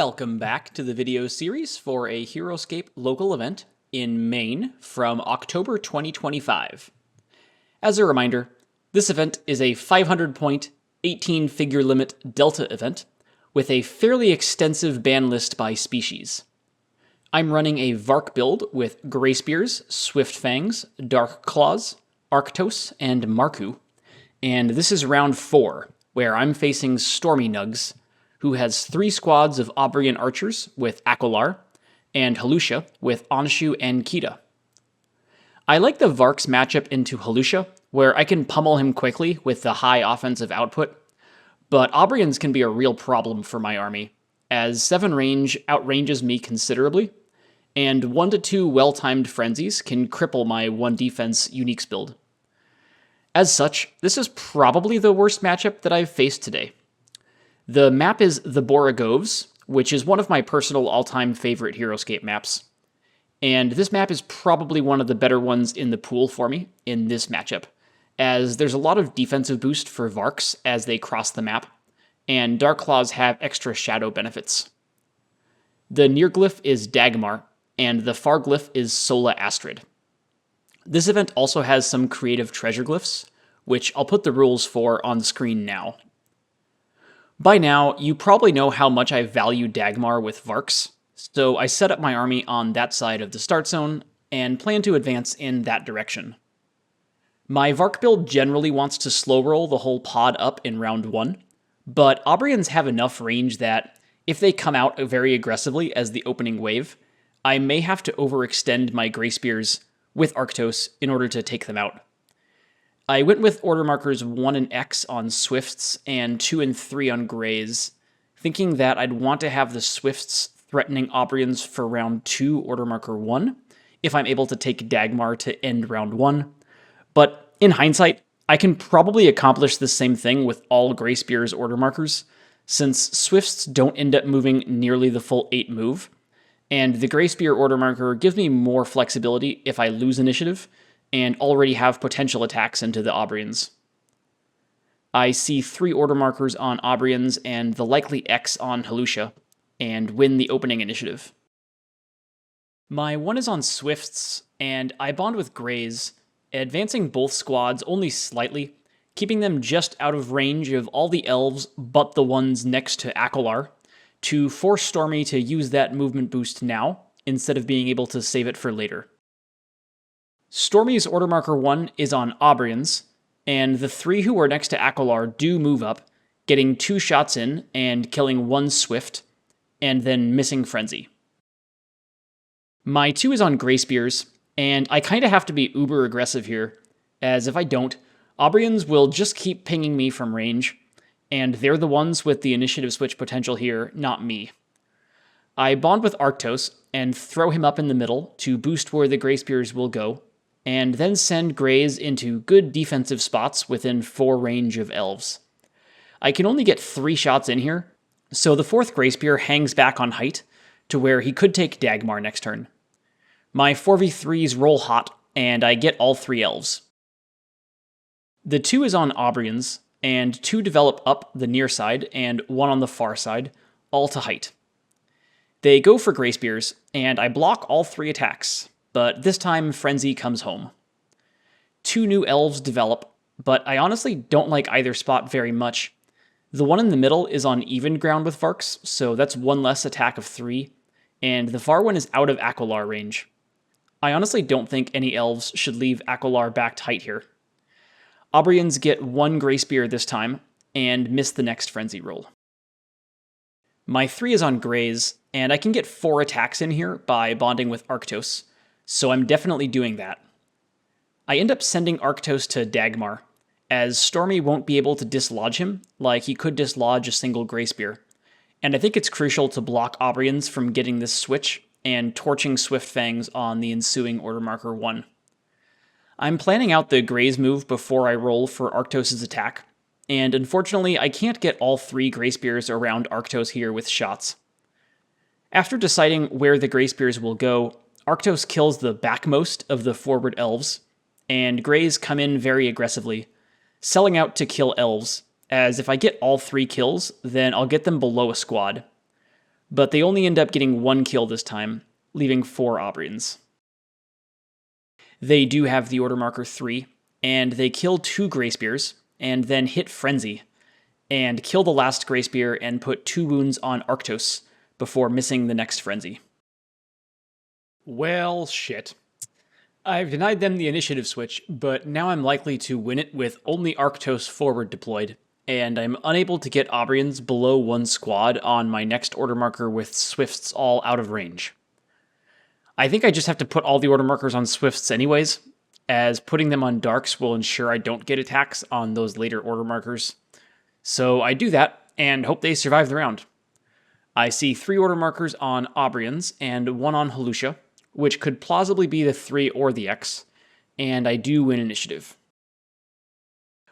Welcome back to the video series for a Heroscape local event in Maine from October 2025. As a reminder, this event is a 500-point, 18-figure limit Delta event with a fairly extensive ban list by species. I'm running a Vark build with Gray Spears, Swift Fangs, Dark Claws, Arctos, and Marku, and this is round 4, where I'm facing Stormy Nugs, who has 3 squads of Aubrian archers with Akolar, and Halusha with Anshu and Kita. I like the Vark's matchup into Halusha, where I can pummel him quickly with the high offensive output, but Aubrians can be a real problem for my army, as 7 range outranges me considerably, and 1 to 2 well-timed frenzies can cripple my 1 defense uniques build. As such, this is probably the worst matchup that I've faced today. The map is the Borogoves, which is one of my personal all-time favorite Heroscape maps. And this map is probably one of the better ones in the pool for me in this matchup, as there's a lot of defensive boost for Varks as they cross the map, and Dark Claws have extra shadow benefits. The near glyph is Dagmar, and the far glyph is Sola Astrid. This event also has some creative treasure glyphs, which I'll put the rules for on the screen now. By now, you probably know how much I value Dagmar with Varks, so I set up my army on that side of the start zone and plan to advance in that direction. My Vark build generally wants to slow roll the whole pod up in round 1, but Aubrians have enough range that if they come out very aggressively as the opening wave, I may have to overextend my Gray Spears with Arctos in order to take them out. I went with order markers 1 and X on Swifts and 2 and 3 on Grays, thinking that I'd want to have the Swifts threatening Aubrians for round 2 order marker 1, if I'm able to take Dagmar to end round 1, but in hindsight, I can probably accomplish the same thing with all Gray Spears order markers, since Swifts don't end up moving nearly the full 8 move, and the Gray Spear order marker gives me more flexibility if I lose initiative, and already have potential attacks into the Aubrians. I see 3 order markers on Aubrians and the likely X on Halusha, and win the opening initiative. My 1 is on Swifts, and I bond with Grays, advancing both squads only slightly, keeping them just out of range of all the elves but the ones next to Akolar, to force Stormy to use that movement boost now, instead of being able to save it for later. Stormy's order marker 1 is on Aubrians, and the 3 who are next to Akolar do move up, getting 2 shots in and killing 1 Swift, and then missing Frenzy. My 2 is on Gray Spears, and I kinda have to be uber aggressive here, as if I don't, Aubrians will just keep pinging me from range, and they're the ones with the initiative switch potential here, not me. I bond with Arctos and throw him up in the middle to boost where the Gray Spears will go, and then send Grays into good defensive spots within 4 range of elves. I can only get 3 shots in here, so the 4th Gray Spear hangs back on height to where he could take Dagmar next turn. My 4v3s roll hot, and I get all 3 elves. The 2 is on Aubrians, and 2 develop up the near side and 1 on the far side, all to height. They go for Gray Spears, and I block all 3 attacks, but this time Frenzy comes home. 2 new elves develop, but I honestly don't like either spot very much. The one in the middle is on even ground with Varks, so that's 1 less attack of 3, and the far one is out of Akolar range. I honestly don't think any elves should leave Akolar backed height here. Aubrians get 1 Gray Spear this time, and miss the next Frenzy roll. My 3 is on Grays, and I can get 4 attacks in here by bonding with Arctos, so I'm definitely doing that. I end up sending Arctos to Dagmar, as Stormy won't be able to dislodge him like he could dislodge a single Gray Spear, and I think it's crucial to block Aubrians from getting this switch and torching Swift Fangs on the ensuing order marker 1. I'm planning out the Grays move before I roll for Arctos' attack, and unfortunately I can't get all 3 Gray Spears around Arctos here with shots. After deciding where the Gray Spears will go, Arctos kills the backmost of the forward elves, and Grays come in very aggressively, selling out to kill elves, as if I get all 3 kills, then I'll get them below a squad. but they only end up getting 1 kill this time, leaving 4 Aubrians. They do have the order marker 3, and they kill 2 Greyspears, and then hit Frenzy, and kill the last Greyspear and put 2 wounds on Arctos before missing the next Frenzy. Well, shit. I've denied them the initiative switch, but now I'm likely to win it with only Arctos forward deployed, and I'm unable to get Aubrians below 1 squad on my next order marker with Swifts all out of range. I think I just have to put all the order markers on Swifts anyways, as putting them on Darks will ensure I don't get attacks on those later order markers. So I do that, and hope they survive the round. I see 3 order markers on Aubrians and 1 on Helusha, which could plausibly be the 3 or the X, and I do win initiative.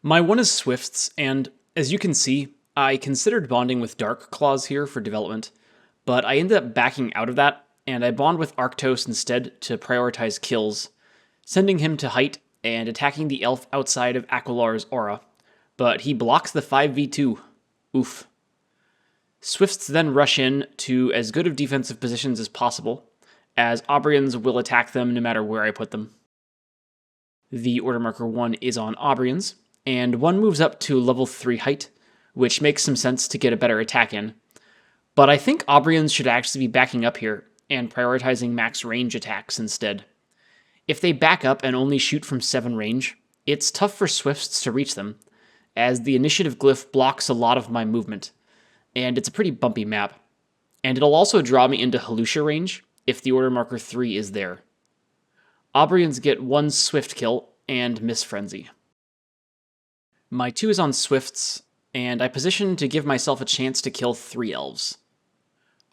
My 1 is Swifts, and as you can see, I considered bonding with Dark Claws here for development, but I ended up backing out of that, and I bond with Arctos instead to prioritize kills, sending him to height and attacking the elf outside of Aquilar's aura, but he blocks the 5v2. Oof. Swifts then rush in to as good of defensive positions as possible, as Aubrians will attack them no matter where I put them. The order marker 1 is on Aubrians, and 1 moves up to level 3 height, which makes some sense to get a better attack in. But I think Aubrians should actually be backing up here and prioritizing max range attacks instead. If they back up and only shoot from 7 range, it's tough for Swifts to reach them, as the initiative glyph blocks a lot of my movement, and it's a pretty bumpy map. And it'll also draw me into Helusha range if the order marker 3 is there. Aubrians get 1 Swift kill and miss Frenzy. My 2 is on Swifts, and I position to give myself a chance to kill 3 elves.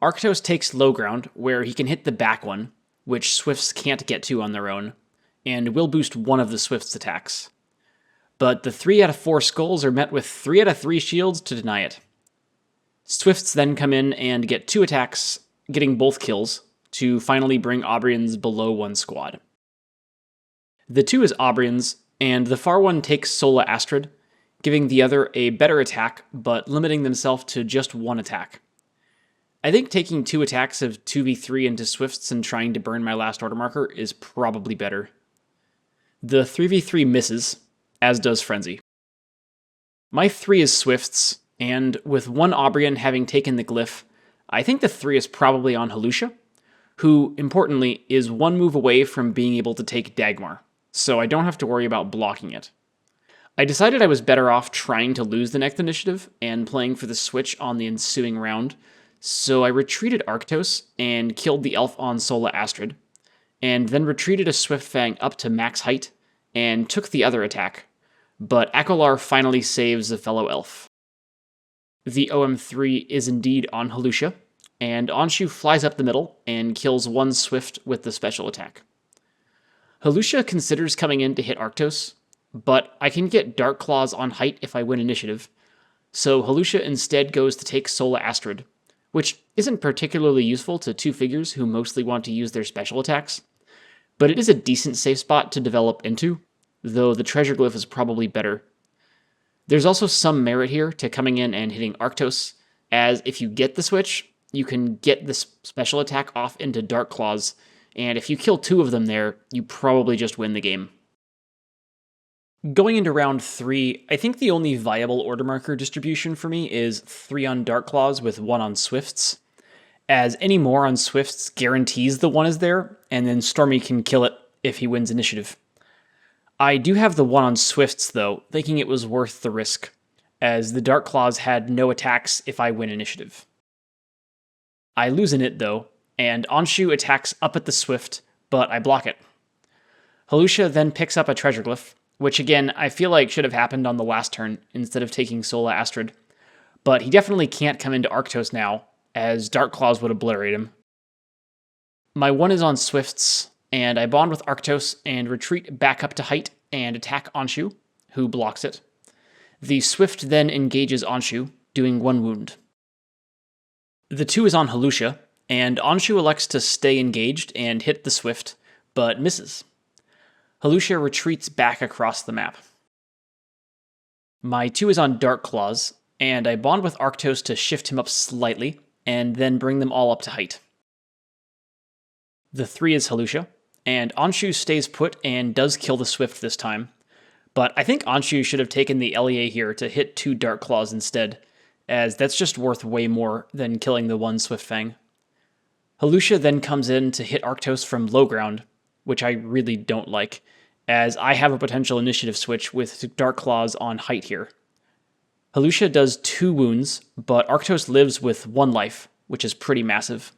Arctos takes low ground, where he can hit the back one, which Swifts can't get to on their own, and will boost 1 of the Swift's attacks. But the 3 out of 4 skulls are met with 3 out of 3 shields to deny it. Swifts then come in and get 2 attacks, getting both kills, to finally bring Aubrians below 1 squad. The 2 is Aubrians, and the far one takes Sola Astrid, giving the other a better attack, but limiting themselves to just 1 attack. I think taking 2 attacks of 2v3 into Swifts and trying to burn my last order marker is probably better. The 3v3 misses, as does Frenzy. My 3 is Swifts, and with 1 Aubrian having taken the glyph, I think the 3 is probably on Helusha, who, importantly, is 1 move away from being able to take Dagmar, so I don't have to worry about blocking it. I decided I was better off trying to lose the next initiative and playing for the switch on the ensuing round, so I retreated Arctos and killed the elf on Sola Astrid, and then retreated a Swiftfang up to max height and took the other attack, but Aquilar finally saves a fellow elf. The OM3 is indeed on Helusha, and Anshu flies up the middle and kills 1 Swift with the special attack. Helusha considers coming in to hit Arctos, but I can get Dark Claws on height if I win initiative, so Helusha instead goes to take Sola Astrid, which isn't particularly useful to 2 figures who mostly want to use their special attacks, but it is a decent safe spot to develop into, though the treasure glyph is probably better. There's also some merit here to coming in and hitting Arctos, as if you get the switch, you can get the special attack off into Dark Claws, and if you kill 2 of them there, you probably just win the game. Going into round 3, I think the only viable order marker distribution for me is 3 on Dark Claws with 1 on Swifts, as any more on Swifts guarantees the 1 is there, and then Stormy can kill it if he wins initiative. I do have the 1 on Swifts though, thinking it was worth the risk, as the Dark Claws had no attacks if I win initiative. I lose in it though, and Anshu attacks up at the Swift, but I block it. Helusha then picks up a treasure glyph, which again, I feel like should have happened on the last turn instead of taking Sola Astrid, but he definitely can't come into Arctos now, as Dark Claws would obliterate him. My 1 is on Swifts, and I bond with Arctos and retreat back up to height and attack Anshu, who blocks it. The Swift then engages Anshu, doing 1 wound. The 2 is on Helusha, and Anshu elects to stay engaged and hit the Swift, but misses. Helusha retreats back across the map. My 2 is on Dark Claws, and I bond with Arctos to shift him up slightly, and then bring them all up to height. The 3 is Halusha, and Anshu stays put and does kill the Swift this time. But I think Anshu should have taken the LEA here to hit 2 Dark Claws instead, as that's just worth way more than killing the 1 Swift Fang. Halusha then comes in to hit Arctos from low ground, which I really don't like, as I have a potential initiative switch with Dark Claws on height here. Halusha does 2 wounds, but Arctos lives with 1 life, which is pretty massive.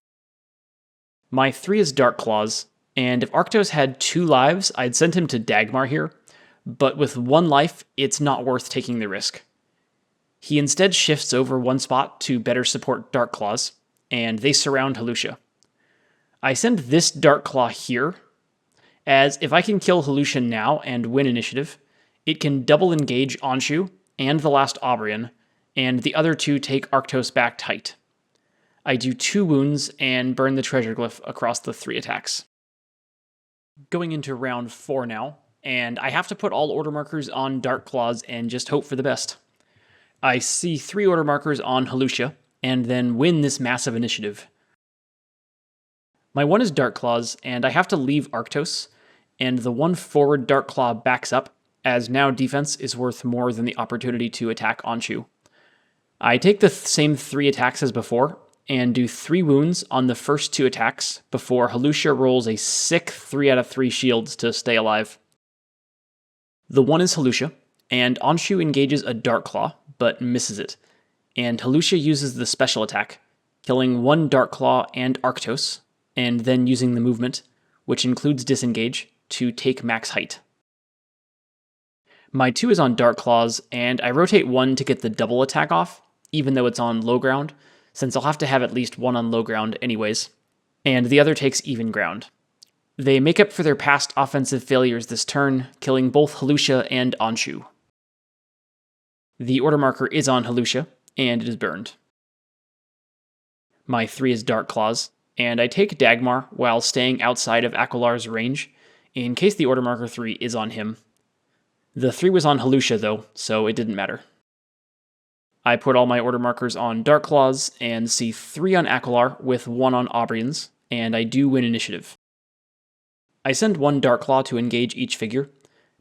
My 3 is Dark Claws, and if Arctos had 2 lives, I'd send him to Dagmar here, but with 1 life, it's not worth taking the risk. He instead shifts over 1 spot to better support Dark Claws, and they surround Halusha. I send this Dark Claw here, as if I can kill Halusha now and win initiative, it can double engage Anshu and the last Aubrian, and the other 2 take Arctos back tight. I do 2 wounds and burn the treasure glyph across the 3 attacks. Going into round 4 now, and I have to put all order markers on Dark Claws and just hope for the best. I see 3 order markers on Halusha, and then win this massive initiative. My 1 is Dark Claws, and I have to leave Arctos, and the 1 forward Dark Claw backs up, as now defense is worth more than the opportunity to attack Anshu. I take the same 3 attacks as before, and do 3 wounds on the first 2 attacks before Halusha rolls a sick 3 out of 3 shields to stay alive. The 1 is Halusha, and Anshu engages a Dark Claw, but misses it, and Halusha uses the special attack, killing 1 Dark Claw and Arctos, and then using the movement, which includes disengage, to take max height. My 2 is on Dark Claws, and I rotate 1 to get the double attack off, even though it's on low ground, since I'll have to have at least 1 on low ground anyways, and the other takes even ground. They make up for their past offensive failures this turn, killing both Halusha and Anshu. The order marker is on Halusha, and it is burned. My 3 is Dark Claws, and I take Dagmar while staying outside of Aquilar's range, in case the order marker 3 is on him. The 3 was on Halusha though, so it didn't matter. I put all my order markers on Dark Claws, and see 3 on Aquilar with 1 on Aubrians, and I do win initiative. I send 1 Dark Claw to engage each figure,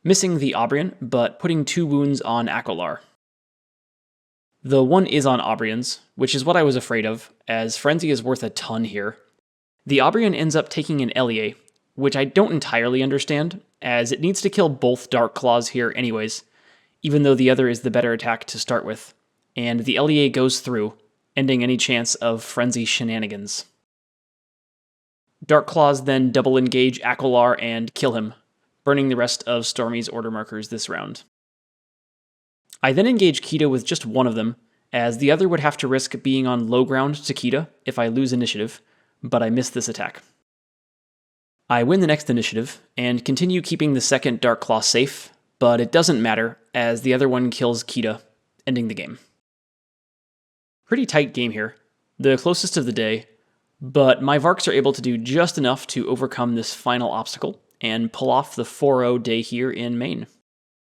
missing the Aubrian, but putting 2 wounds on Aquilar. The 1 is on Aubrians, which is what I was afraid of, as Frenzy is worth a ton here. The Aubrian ends up taking an LEA, which I don't entirely understand, as it needs to kill both Dark Claws here anyways, even though the other is the better attack to start with, and the LEA goes through, ending any chance of Frenzy shenanigans. Dark Claws then double engage Aquilar and kill him, burning the rest of Stormy's order markers this round. I then engage Kita with just 1 of them, as the other would have to risk being on low ground to Kita if I lose initiative, but I miss this attack. I win the next initiative, and continue keeping the second Dark Claw safe, but it doesn't matter, as the other one kills Kita, ending the game. Pretty tight game here, the closest of the day, but my Varks are able to do just enough to overcome this final obstacle, and pull off the 4-0 day here in Maine.